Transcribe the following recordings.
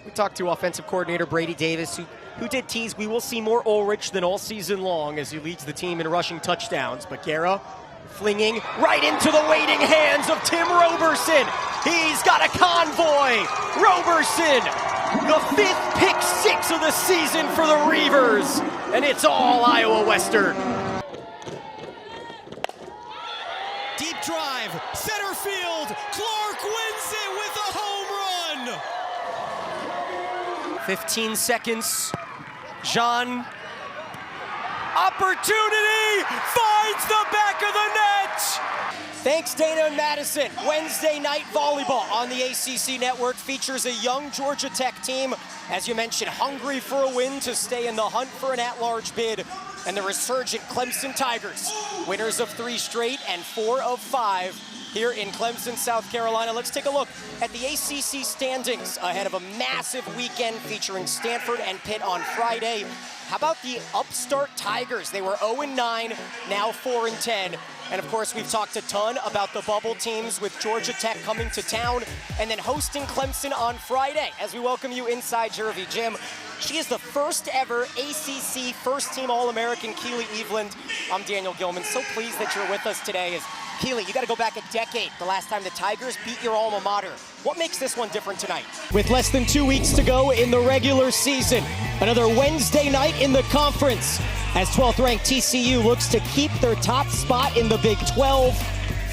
We talked to offensive coordinator Brady Davis, who did tease we will see more Ulrich than all season long as he leads the team in rushing touchdowns. But Guerra flinging right into the waiting hands of Tim Roberson. He's got a convoy. Roberson, the 5th pick 6 of the season for the Reavers. And it's all Iowa Western. Deep drive, center field. Clark wins it with a home run. 15 seconds. Jean. Opportunity. Finds the back of the net. Thanks, Dana and Madison. Wednesday night volleyball on the ACC network features a young Georgia Tech team, as you mentioned, hungry for a win to stay in the hunt for an at-large bid, and the resurgent Clemson Tigers, winners of 3 straight and 4 of 5 here in Clemson, South Carolina. Let's take a look at the ACC standings ahead of a massive weekend featuring Stanford and Pitt on Friday. How about the upstart Tigers? They were 0-9, now 4-10. And of course, we've talked a ton about the bubble teams with Georgia Tech coming to town and then hosting Clemson on Friday. As we welcome you inside Jervy Jim, she is the first ever ACC first-team All-American, Keely Eveland. I'm Daniel Gillman. So pleased that you're with us today. Keely, you got to go back a decade, the last time the Tigers beat your alma mater. What makes this one different tonight? With less than 2 weeks to go in the regular season, another Wednesday night in the conference, as 12th-ranked TCU looks to keep their top spot in the Big 12,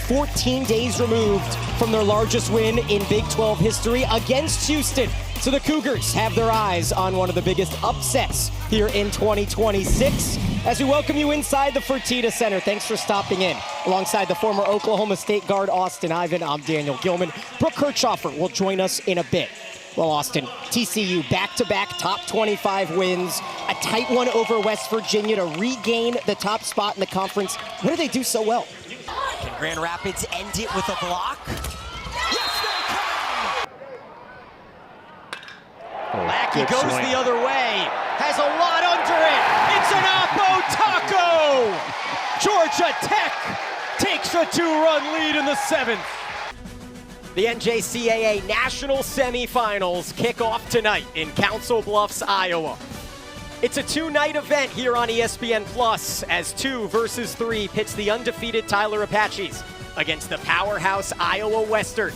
14 days removed from their largest win in Big 12 history against Houston. So the Cougars have their eyes on one of the biggest upsets here in 2026. As we welcome you inside the Fertitta Center, thanks for stopping in. Alongside the former Oklahoma State guard Austin Ivan, I'm Daniel Gillman. Brooke Kirchhoffer will join us in a bit. Well, Austin, TCU back-to-back top 25 wins, a tight one over West Virginia to regain the top spot in the conference. What do they do so well? Can Grand Rapids end it with a block? Yes, they can! Lackey goes the other way, has a lot under it. It's an Oppo Taco! Georgia Tech takes a 2-run lead in the 7th. The NJCAA National Semifinals kick off tonight in Council Bluffs, Iowa. It's a 2-night event here on ESPN Plus as 2 versus 3 pits the undefeated Tyler Apaches against the powerhouse Iowa Western.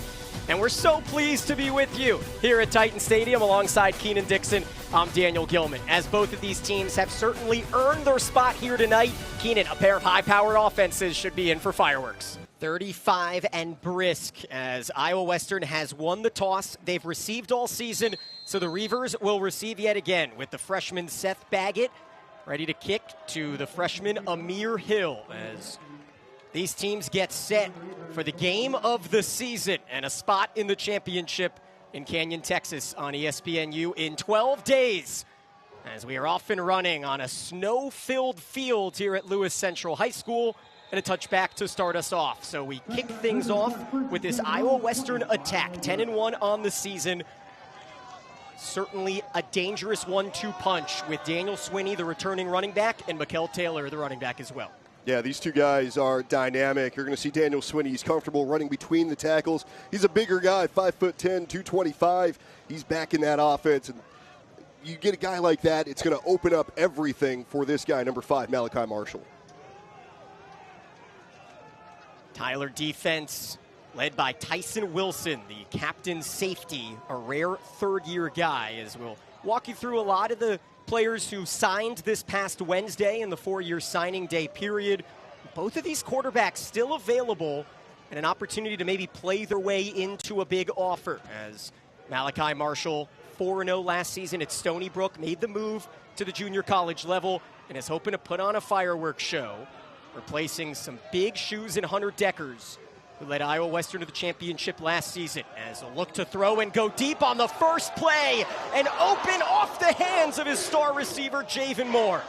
And we're so pleased to be with you here at Titan Stadium alongside Keenan Dixon. I'm Daniel Gillman. As both of these teams have certainly earned their spot here tonight, Keenan, a pair of high-powered offenses should be in for fireworks. 35 and brisk as Iowa Western has won the toss. They've received all season, so the Reavers will receive yet again with the freshman Seth Baggett ready to kick to the freshman Amir Hill as these teams get set for the game of the season and a spot in the championship in Canyon, Texas on ESPNU in 12 days as we are off and running on a snow-filled field here at Lewis Central High School. And a touchback to start us off. So we kick things off with this Iowa Western attack. 10-1 on the season. Certainly a dangerous 1-2 punch with Daniel Swinney, the returning running back, and Mikel Taylor, the running back as well. Yeah, these two guys are dynamic. You're going to see Daniel Swinney. He's comfortable running between the tackles. He's a bigger guy, 5'10", 225. He's back in that offense. And you get a guy like that, it's going to open up everything for this guy, number 5, Malachi Marshall. Tyler defense led by Tyson Wilson, the captain safety, a rare third-year guy, as we'll walk you through a lot of the players who signed this past Wednesday in the 4-year signing day period. Both of these quarterbacks still available and an opportunity to maybe play their way into a big offer, as Malachi Marshall, 4-0 last season at Stony Brook, made the move to the junior college level and is hoping to put on a fireworks show, replacing some big shoes in Hunter Deckers, who led Iowa Western to the championship last season. As a look to throw and go deep on the first play and open off the hands of his star receiver, Javen Moore.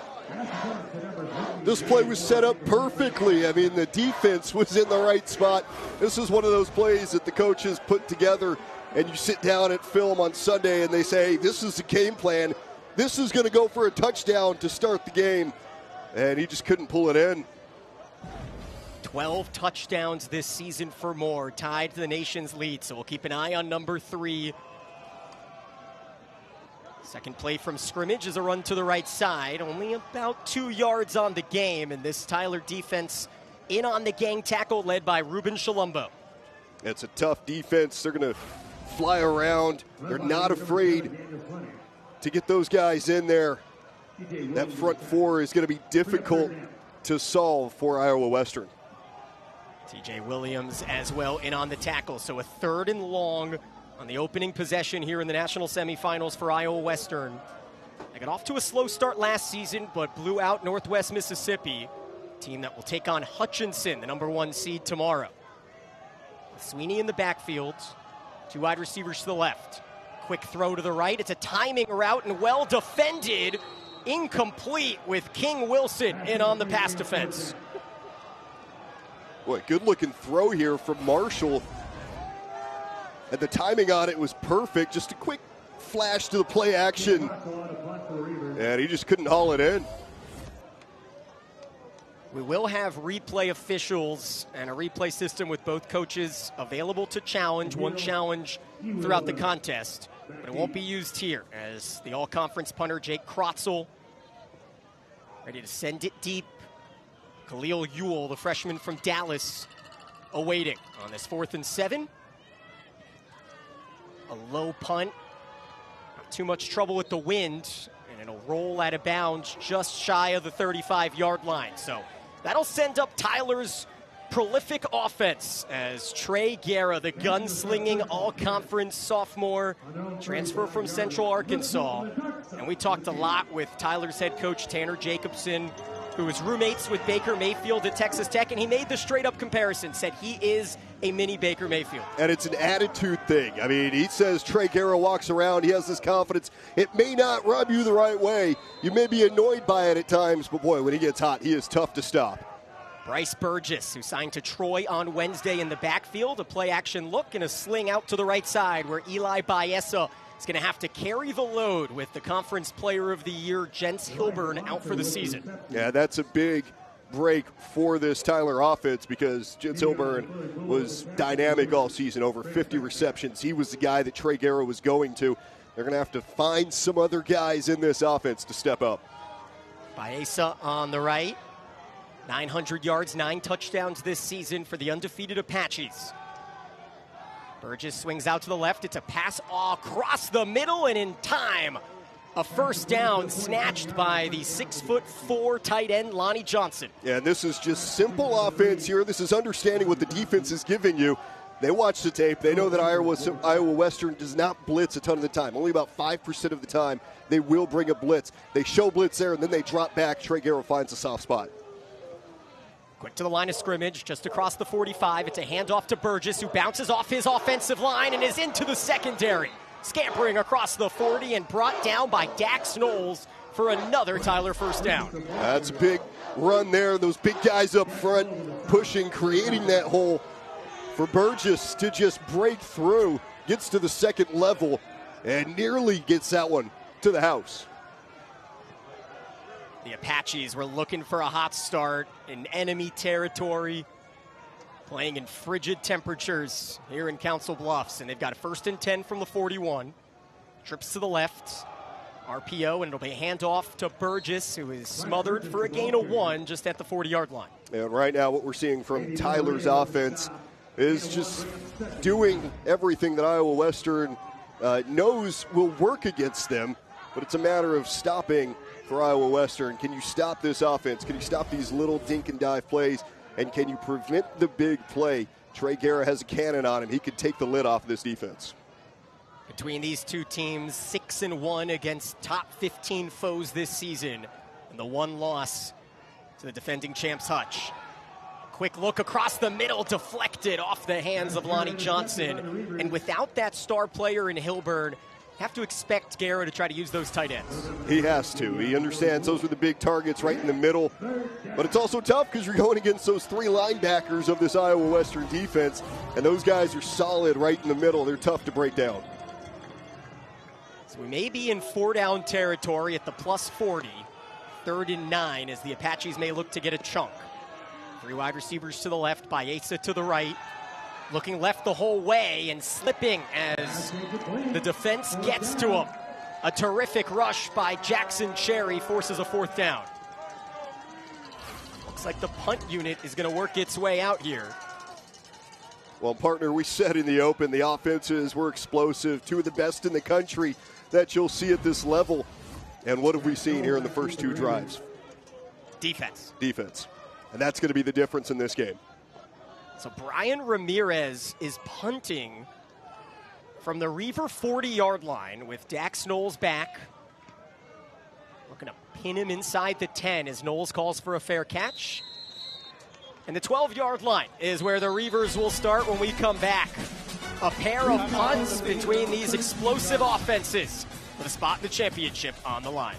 This play was set up perfectly. I mean, the defense was in the right spot. This is one of those plays that the coaches put together, and you sit down at film on Sunday and they say, this is the game plan. This is going to go for a touchdown to start the game. And he just couldn't pull it in. 12 touchdowns this season for Moore, tied to the nation's lead. So we'll keep an eye on number 3. Second play from scrimmage is a run to the right side. Only about 2 yards on the game, and this Tyler defense in on the gang tackle led by Ruben Shalumbo. It's a tough defense. They're going to fly around. They're not afraid to get those guys in there. That front four is going to be difficult to solve for Iowa Western. TJ Williams as well in on the tackle. So a 3rd and long on the opening possession here in the national semifinals for Iowa Western. They got off to a slow start last season, but blew out Northwest Mississippi, a team that will take on Hutchinson, the #1 seed, tomorrow. Sweeney in the backfield, 2 wide receivers to the left. Quick throw to the right. It's a timing route and well defended. Incomplete with King Wilson in on the pass defense. Boy, good looking throw here from Marshall. And the timing on it was perfect. Just a quick flash to the play action. And he just couldn't haul it in. We will have replay officials and a replay system with both coaches available to challenge, one challenge throughout the contest. But it won't be used here as the all-conference punter Jake Krotzel ready to send it deep. Khalil Ewell, the freshman from Dallas, awaiting on this 4th and 7. A low punt. Not too much trouble with the wind, and it'll roll out of bounds just shy of the 35-yard line. So that'll send up Tyler's prolific offense as Trey Guerra, the gunslinging all-conference sophomore, transfer from Central Arkansas. And we talked a lot with Tyler's head coach, Tanner Jacobson, who was roommates with Baker Mayfield at Texas Tech, and he made the straight-up comparison, said he is a mini Baker Mayfield. And it's an attitude thing. I mean, he says Trey Guerra walks around, he has this confidence. It may not rub you the right way. You may be annoyed by it at times, but boy, when he gets hot, he is tough to stop. Bryce Burgess, who signed to Troy on Wednesday in the backfield, a play-action look and a sling out to the right side where Eli Baeza is going to have to carry the load with the Conference Player of the Year, Jens Hilburn, out for the season. Yeah, that's a big break for this Tyler offense because Jens Hilburn was dynamic all season, over 50 receptions. He was the guy that Trey Guerra was going to. They're going to have to find some other guys in this offense to step up. Baeza on the right. 900 yards, 9 touchdowns this season for the undefeated Apaches. Burgess swings out to the left. It's a pass across the middle and in time. A first down snatched by the 6'4" tight end, Lonnie Johnson. Yeah, this is just simple offense here. This is understanding what the defense is giving you. They watch the tape. They know that Iowa Western does not blitz a ton of the time. Only about 5% of the time they will bring a blitz. They show blitz there, and then they drop back. Trey Guerra finds a soft spot. Quick to the line of scrimmage, just across the 45. It's a handoff to Burgess, who bounces off his offensive line and is into the secondary. Scampering across the 40 and brought down by Dax Knowles for another Tyler first down. That's a big run there. Those big guys up front pushing, creating that hole for Burgess to just break through. Gets to the second level and nearly gets that one to the house. The Apaches were looking for a hot start in enemy territory, playing in frigid temperatures here in Council Bluffs, and they've got a 1st and 10 from the 41. Trips to the left, RPO, and it'll be a handoff to Burgess, who is smothered for a gain of 1 just at the 40-yard line. And right now what we're seeing from Tyler's offense is just doing everything that Iowa Western knows will work against them, but it's a matter of stopping for Iowa Western. Can you stop this offense? Can you stop these little dink and dive plays? And can you prevent the big play? Trey Guerra has a cannon on him. He could take the lid off this defense. Between these two teams, 6-1 against top 15 foes this season, and the one loss to the defending champs Hutch. Quick look across the middle, deflected off the hands of Lonnie Johnson. And without that star player in Hilburn, have to expect Guerra to try to use those tight ends. He has to. He understands those are the big targets right in the middle. But it's also tough because you're going against those 3 linebackers of this Iowa Western defense, and those guys are solid right in the middle. They're tough to break down. So we may be in 4-down territory at the plus 40. 3rd and 9 as the Apaches may look to get a chunk. 3 wide receivers to the left, Baeza to the right. Looking left the whole way and slipping as the defense gets to him. A terrific rush by Jackson Cherry forces a fourth down. Looks like the punt unit is going to work its way out here. Well, partner, we said in the open, the offenses were explosive, two of the best in the country that you'll see at this level. And what have we seen here in the first two drives? Defense. Defense. And that's going to be the difference in this game. So Brian Ramirez is punting from the Reaver 40-yard line with Dax Knowles back. Looking to pin him inside the 10 as Knowles calls for a fair catch. And the 12-yard line is where the Reavers will start when we come back. A pair of punts between these explosive offenses with a spot in the championship on the line.